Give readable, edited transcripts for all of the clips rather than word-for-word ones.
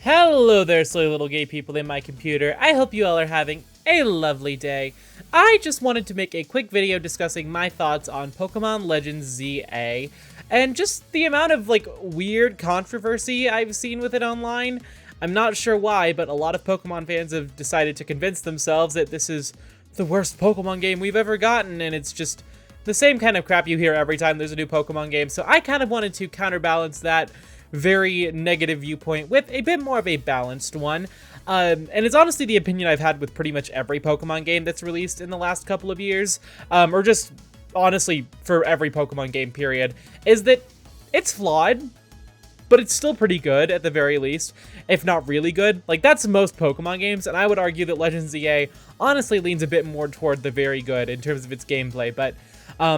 Hello there, silly little gay people in my computer. I hope you all are having a lovely day. I just wanted to make a quick video discussing my thoughts on Pokémon Legends ZA, and just the amount of, weird controversy I've seen with it online. I'm not sure why, but a lot of Pokemon fans have decided to convince themselves that this is the worst Pokemon game we've ever gotten, and it's just the same kind of crap you hear every time there's a new Pokemon game, so I kind of wanted to counterbalance that very negative viewpoint with a bit more of a balanced one. And it's honestly the opinion I've had with pretty much every Pokemon game that's released in the last couple of years, or just honestly for every Pokemon game period, is that it's flawed, but it's still pretty good at the very least, if not really good. That's most Pokemon games, and I would argue that Legends ZA honestly leans a bit more toward the very good in terms of its gameplay. But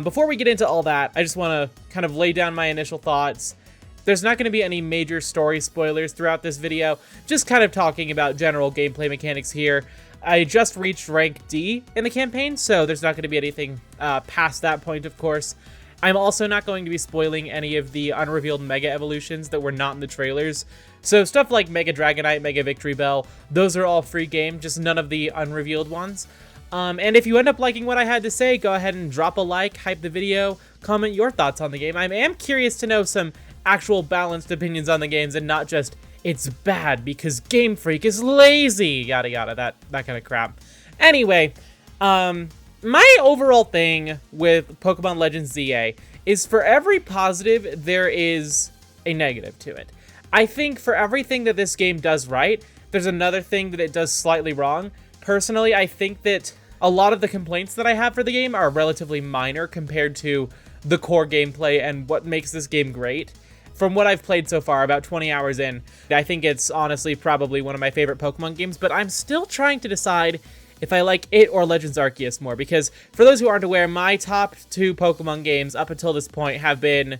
before we get into all that, I just want to kind of lay down my initial thoughts. There's not going to be any major story spoilers throughout this video, just kind of talking about general gameplay mechanics here. I just reached rank D in the campaign, so there's not going to be anything past that point, of course. I'm also not going to be spoiling any of the unrevealed Mega Evolutions that were not in the trailers. So stuff like Mega Dragonite, Mega Victory Bell, those are all free game, just none of the unrevealed ones. And if you end up liking what I had to say, go ahead and drop a like, hype the video, comment your thoughts on the game. I am curious to know some actual balanced opinions on the games and not just it's bad because Game Freak is lazy, yada yada, that kind of crap. Anyway, my overall thing with Pokemon Legends ZA is for every positive there is a negative to it. I think for everything that this game does right, there's another thing that it does slightly wrong. Personally, I think that a lot of the complaints that I have for the game are relatively minor compared to the core gameplay and what makes this game great. From what I've played so far, about 20 hours in, I think it's honestly probably one of my favorite Pokemon games, but I'm still trying to decide if I like it or Legends Arceus more, because for those who aren't aware, my top two Pokemon games up until this point have been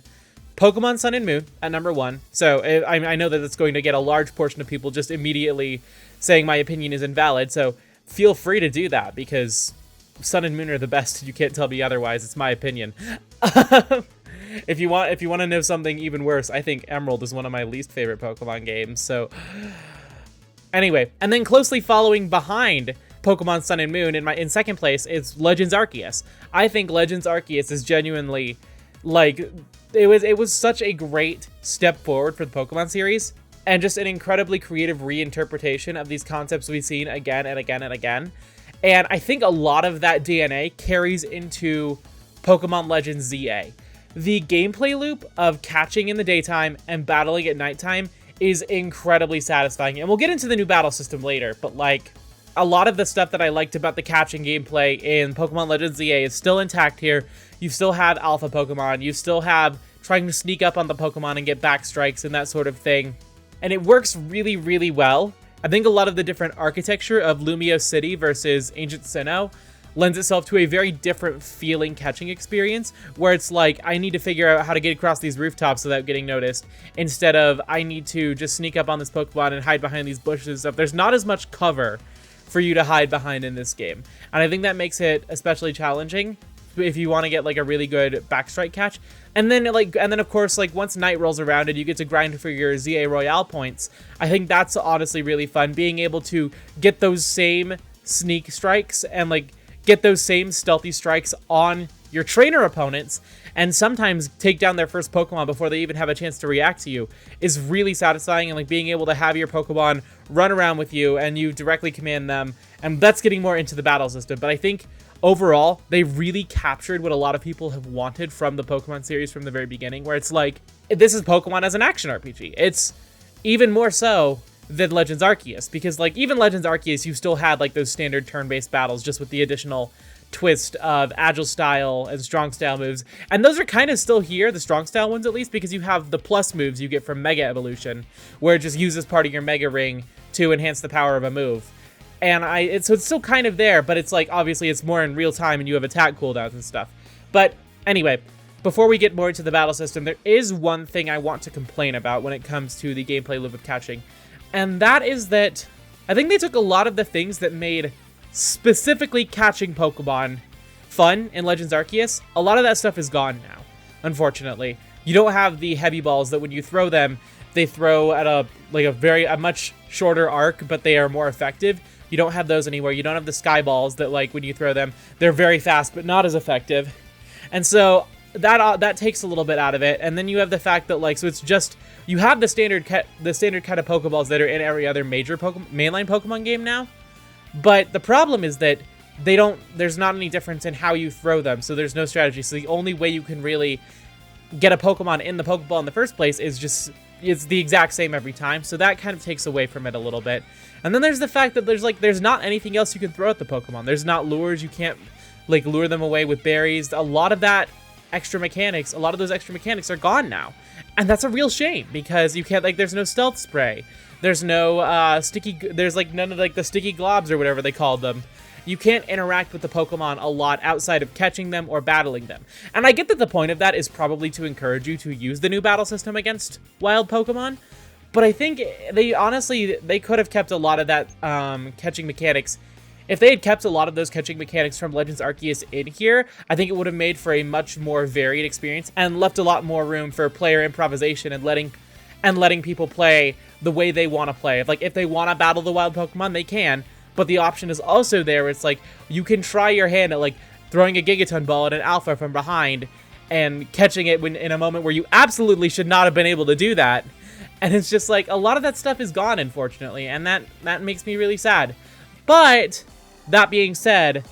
Pokemon Sun and Moon at number 1. So I know that it's going to get a large portion of people just immediately saying my opinion is invalid, so feel free to do that, because Sun and Moon are the best. You can't tell me otherwise. It's my opinion. If you want to know something even worse, I think Emerald is one of my least favorite Pokemon games. So anyway, and then closely following behind Pokemon Sun and Moon in second place is Legends Arceus. I think Legends Arceus is genuinely it was such a great step forward for the Pokemon series, and just an incredibly creative reinterpretation of these concepts we've seen again and again and again. And I think a lot of that DNA carries into Pokemon Legends ZA. The gameplay loop of catching in the daytime and battling at nighttime is incredibly satisfying. And we'll get into the new battle system later, but a lot of the stuff that I liked about the catching gameplay in Pokemon Legends ZA is still intact here. You still have alpha Pokemon, you still have trying to sneak up on the Pokemon and get back strikes and that sort of thing. And it works really, really well. I think a lot of the different architecture of Lumiose City versus Ancient Sinnoh lends itself to a very different feeling catching experience, where it's I need to figure out how to get across these rooftops without getting noticed, instead of I need to just sneak up on this Pokemon and hide behind these bushes and stuff. There's not as much cover for you to hide behind in this game, and I think that makes it especially challenging if you want to get a really good backstrike catch. And then of course, once night rolls around and you get to grind for your ZA Royale points, I think that's honestly really fun, being able to get those same sneak strikes and get those same stealthy strikes on your trainer opponents, and sometimes take down their first Pokemon before they even have a chance to react to you, is really satisfying. And being able to have your Pokemon run around with you and you directly command them, and that's getting more into the battle system. But I think overall, they really captured what a lot of people have wanted from the Pokemon series from the very beginning, where it's this is Pokemon as an action RPG. It's even more so than Legends Arceus, because even Legends Arceus, you still had those standard turn-based battles, just with the additional twist of agile style and strong style moves, and those are kind of still here, the strong style ones at least, because you have the plus moves you get from Mega Evolution, where it just uses part of your Mega Ring to enhance the power of a move. And so it's still kind of there, but it's obviously it's more in real time and you have attack cooldowns and stuff. But anyway, before we get more into the battle system, there is one thing I want to complain about when it comes to the gameplay loop of catching. And that is that I think they took a lot of the things that made specifically catching Pokemon fun in Legends Arceus. A lot of that stuff is gone now, unfortunately. You don't have the heavy balls that when you throw them, they throw at a much shorter arc, but they are more effective. You don't have those anymore. You don't have the sky balls that, like, when you throw them, they're very fast, but not as effective. And so that takes a little bit out of it. And then you have the fact that, like, so it's just, you have the standard kind of Pokeballs that are in every other major mainline Pokemon game now. But the problem is that there's not any difference in how you throw them, so there's no strategy. So the only way you can really get a Pokemon in the Pokeball in the first place is the exact same every time. So that kind of takes away from it a little bit. And then there's the fact that there's not anything else you can throw at the Pokemon. There's not lures. You can't, like, lure them away with berries. A lot of those extra mechanics are gone now. And that's a real shame, because you can't, like, there's no stealth spray. There's no there's like none of, like, the sticky globs or whatever they called them. You can't interact with the Pokemon a lot outside of catching them or battling them. And I get that the point of that is probably to encourage you to use the new battle system against wild Pokemon, but I think they could have kept a lot of that catching mechanics. If they had kept a lot of those catching mechanics from Legends Arceus in here, I think it would have made for a much more varied experience and left a lot more room for player improvisation and letting people play the way they want to play. Like, if they want to battle the wild Pokemon, they can. But the option is also there. It's like, you can try your hand at, like, throwing a Gigaton ball at an Alpha from behind and catching it in a moment where you absolutely should not have been able to do that. And it's just like, a lot of that stuff is gone, unfortunately, and that makes me really sad. But that being said,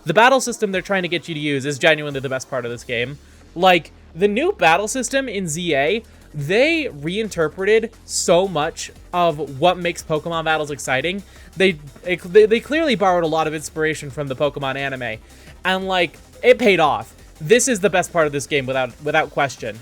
the battle system they're trying to get you to use is genuinely the best part of this game. Like, the new battle system in ZA, they reinterpreted so much of what makes Pokemon battles exciting. They clearly borrowed a lot of inspiration from the Pokemon anime, and, like, it paid off. This is the best part of this game without question.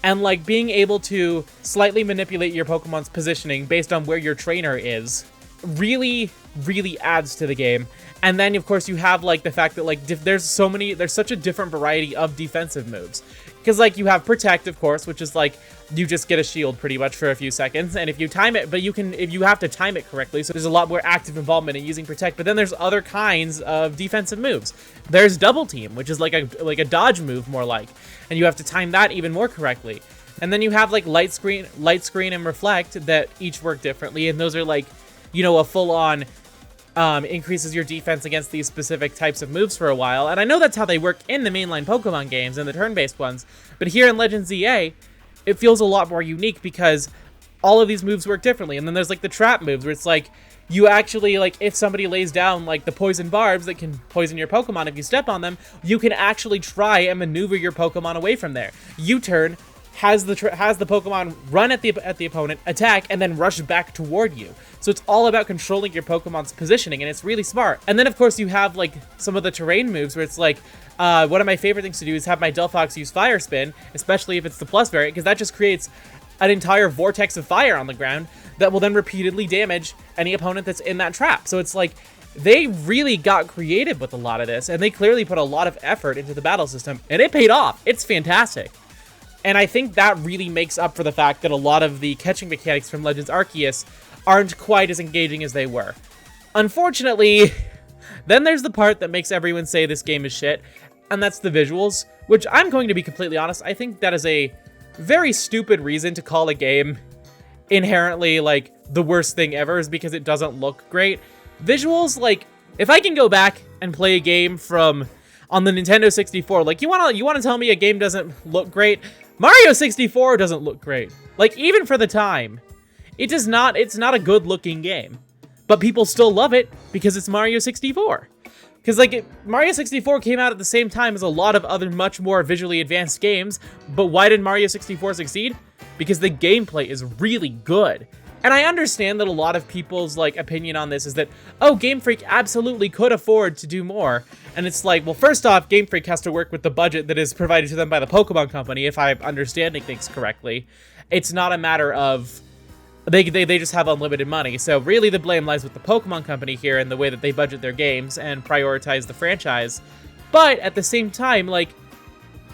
And, like, being able to slightly manipulate your Pokemon's positioning based on where your trainer is really, really adds to the game. And then, of course, you have, like, the fact that, like, there's such a different variety of defensive moves. Because, like, you have Protect, of course, which is, like, you just get a shield pretty much for a few seconds. And if you time it, if you have to time it correctly, so there's a lot more active involvement in using Protect. But then there's other kinds of defensive moves. There's Double Team, which is like a dodge move, more like. And you have to time that even more correctly. And then you have, like, Light Screen, and Reflect that each work differently. And those are, like, you know, a full-on increases your defense against these specific types of moves for a while. And I know that's how they work in the mainline Pokemon games and the turn-based ones. But here in Legends ZA, it feels a lot more unique because all of these moves work differently. And then there's, like, the trap moves where it's like, you actually, like, if somebody lays down, like, the poison barbs that can poison your Pokemon if you step on them, you can actually try and maneuver your Pokemon away from there. U-turn, has the Pokemon run at the opponent, attack, and then rush back toward you. So it's all about controlling your Pokemon's positioning, and it's really smart. And then, of course, you have, like, some of the terrain moves where it's like, one of my favorite things to do is have my Delphox use Fire Spin, especially if it's the plus variant, because that just creates an entire vortex of fire on the ground that will then repeatedly damage any opponent that's in that trap. So it's like, they really got creative with a lot of this, and they clearly put a lot of effort into the battle system, and it paid off. It's fantastic. And I think that really makes up for the fact that a lot of the catching mechanics from Legends Arceus aren't quite as engaging as they were. Unfortunately, then there's the part that makes everyone say this game is shit, and that's the visuals, which I'm going to be completely honest, I think that is a very stupid reason to call a game inherently, like, the worst thing ever, is because it doesn't look great. Visuals, like, if I can go back and play a game from on the Nintendo 64, like, you wanna tell me a game doesn't look great? Mario 64 doesn't look great. Like, even for the time, it's not a good looking game, but people still love it because it's Mario 64. Because, like, Mario 64 came out at the same time as a lot of other much more visually advanced games, but why did Mario 64 succeed? Because the gameplay is really good. And I understand that a lot of people's, like, opinion on this is that, oh, Game Freak absolutely could afford to do more. And it's like, well, first off, Game Freak has to work with the budget that is provided to them by the Pokemon Company, if I'm understanding things correctly. It's not a matter of they just have unlimited money. So really the blame lies with the Pokemon Company here and the way that they budget their games and prioritize the franchise. But at the same time, like,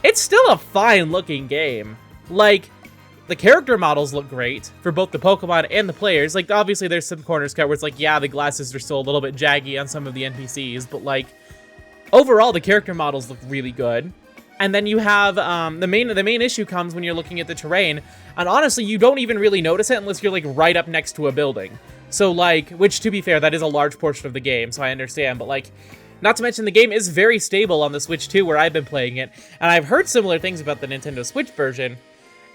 it's still a fine looking game. Like, the character models look great for both the Pokemon and the players. Like, obviously there's some corners cut where it's like, yeah, the glasses are still a little bit jaggy on some of the NPCs, but, like, overall the character models look really good. And then you have the main issue comes when you're looking at the terrain, and honestly, you don't even really notice it unless you're like right up next to a building. So like, which to be fair, that is a large portion of the game, so I understand, but like, not to mention the game is very stable on the Switch too, where I've been playing it, and I've heard similar things about the Nintendo Switch version,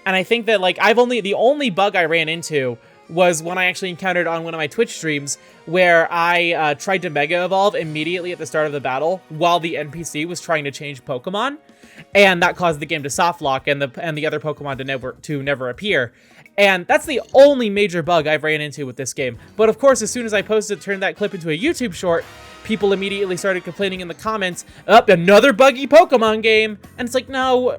and I think that like, the only bug I ran into was when I actually encountered on one of my Twitch streams where I tried to Mega Evolve immediately at the start of the battle while the NPC was trying to change Pokemon, and that caused the game to soft lock and the other Pokemon to never appear. And that's the only major bug I've ran into with this game. But of course, as soon as I turned that clip into a YouTube short, people immediately started complaining in the comments, another buggy Pokemon game! And it's like, no,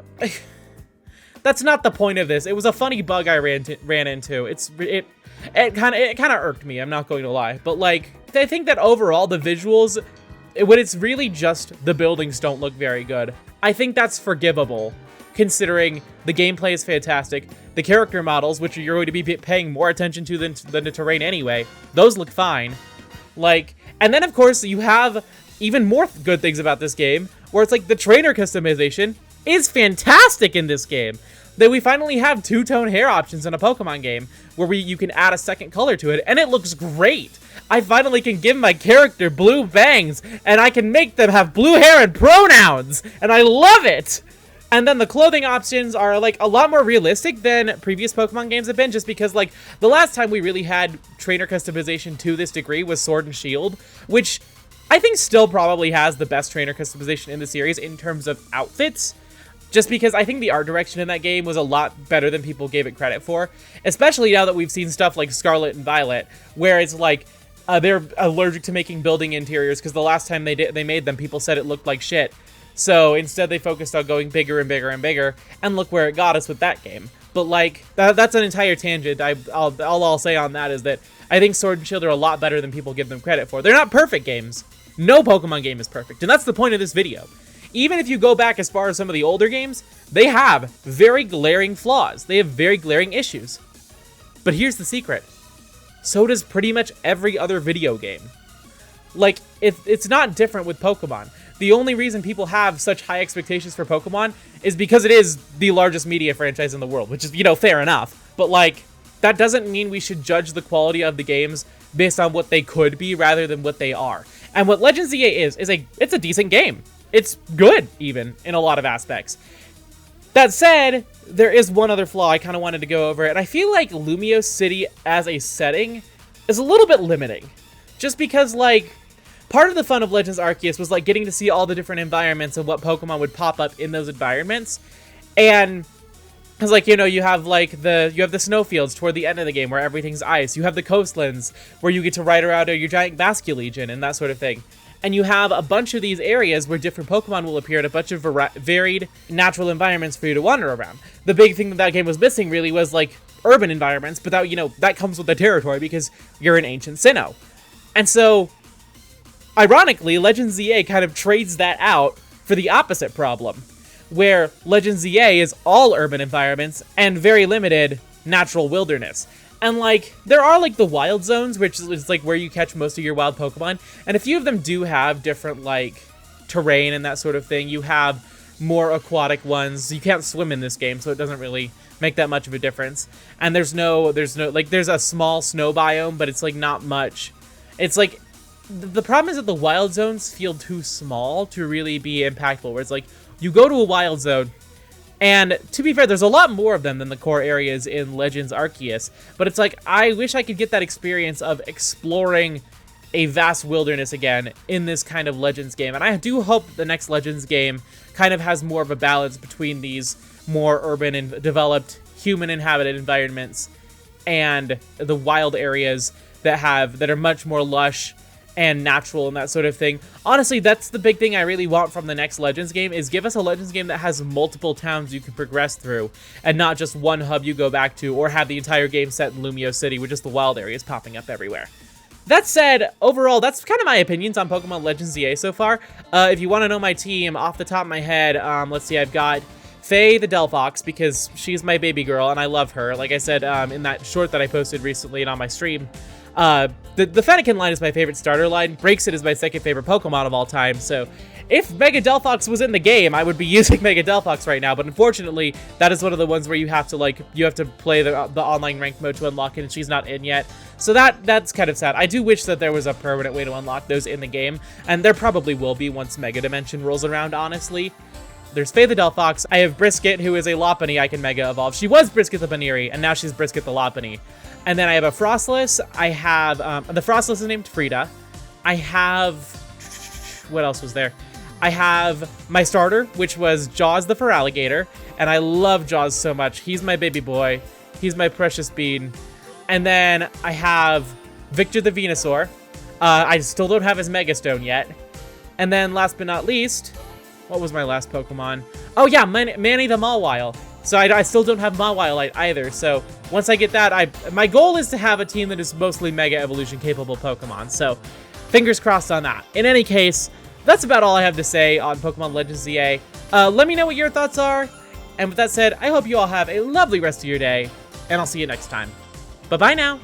that's not the point of this. It was a funny bug I ran into. It kind of irked me, I'm not going to lie. But like, I think that overall, the visuals, when it's really just the buildings don't look very good, I think that's forgivable, considering the gameplay is fantastic. The character models, which you're going to be paying more attention to than the terrain anyway, those look fine. Like, and then of course you have even more good things about this game, where it's like the trainer customization is fantastic in this game. That we finally have two-tone hair options in a Pokemon game, where you can add a second color to it, and it looks great. I finally can give my character blue bangs, and I can make them have blue hair and pronouns, and I love it! And then the clothing options are like a lot more realistic than previous Pokemon games have been, just because like the last time we really had trainer customization to this degree was Sword and Shield, which I think still probably has the best trainer customization in the series in terms of outfits. Just because I think the art direction in that game was a lot better than people gave it credit for, especially now that we've seen stuff like Scarlet and Violet, where it's like they're allergic to making building interiors because the last time they made them, people said it looked like shit. So instead, they focused on going bigger and bigger and bigger, and look where it got us with that game. But like, that's an entire tangent. All I'll say on that is that I think Sword and Shield are a lot better than people give them credit for. They're not perfect games. No Pokemon game is perfect, and that's the point of this video. Even if you go back as far as some of the older games, they have very glaring flaws. They have very glaring issues. But here's the secret. So does pretty much every other video game. Like, it's not different with Pokemon. The only reason people have such high expectations for Pokemon is because it is the largest media franchise in the world, which is, you know, fair enough. But like, that doesn't mean we should judge the quality of the games based on what they could be rather than what they are. And what Legends ZA is it's a decent game. It's good, even, in a lot of aspects. That said, there is one other flaw I kind of wanted to go over, and I feel like Lumiose City as a setting is a little bit limiting. Just because, like, part of the fun of Legends Arceus was, like, getting to see all the different environments and what Pokemon would pop up in those environments. And, because, like, you know, you have the snowfields toward the end of the game where everything's ice. You have the coastlands where you get to ride around your giant Basculegion and that sort of thing. And you have a bunch of these areas where different Pokemon will appear in a bunch of varied natural environments for you to wander around. The big thing that game was missing really was like urban environments, but that, you know, that comes with the territory because you're in ancient Sinnoh. And so, ironically, Legends ZA kind of trades that out for the opposite problem, where Legends ZA is all urban environments and very limited natural wilderness. And, like, there are, like, the wild zones, which is, like, where you catch most of your wild Pokemon. And a few of them do have different, like, terrain and that sort of thing. You have more aquatic ones. You can't swim in this game, so it doesn't really make that much of a difference. And there's a small snow biome, but it's, like, not much. It's, like, the problem is that the wild zones feel too small to really be impactful, where it's, like, you go to a wild zone, and to be fair, there's a lot more of them than the core areas in Legends Arceus, but it's like, I wish I could get that experience of exploring a vast wilderness again in this kind of Legends game, and I do hope the next Legends game kind of has more of a balance between these more urban and developed human-inhabited environments and the wild areas that are much more lush and natural and that sort of thing. Honestly, that's the big thing I really want from the next Legends game, is give us a Legends game that has multiple towns you can progress through, and not just one hub you go back to, or have the entire game set in Lumiose City with just the wild areas popping up everywhere. That said, overall, that's kind of my opinions on Pokemon Legends ZA so far. If you want to know my team, off the top of my head, let's see, I've got Faye the Delphox, because she's my baby girl, and I love her. Like I said in that short that I posted recently and on my stream, The Fennekin line is my favorite starter line. Breaks It is my second favorite Pokemon of all time, so if Mega Delphox was in the game, I would be using Mega Delphox right now, but unfortunately, that is one of the ones where you have to play the online ranked mode to unlock it, and she's not in yet. So that's kind of sad. I do wish that there was a permanent way to unlock those in the game, and there probably will be once Mega Dimension rolls around, honestly. There's Faye the Delphox. I have Brisket, who is a Lopunny I can Mega Evolve. She was Brisket the Baneri, and now she's Brisket the Lopunny. And then I have a Frostless. I have, the Frostless is named Frida. I have, what else was there? I have my starter, which was Jaws the Feraligatr, and I love Jaws so much. He's my baby boy. He's my precious bean. And then I have Victor the Venusaur. I still don't have his Mega Stone yet. And then last but not least, what was my last Pokemon? Oh yeah, Manny the Mawile. So I still don't have Mawile either, so once I get that, my goal is to have a team that is mostly Mega Evolution capable Pokemon, so fingers crossed on that. In any case, that's about all I have to say on Pokemon Legends ZA. Let me know what your thoughts are, and with that said, I hope you all have a lovely rest of your day, and I'll see you next time. Bye-bye now!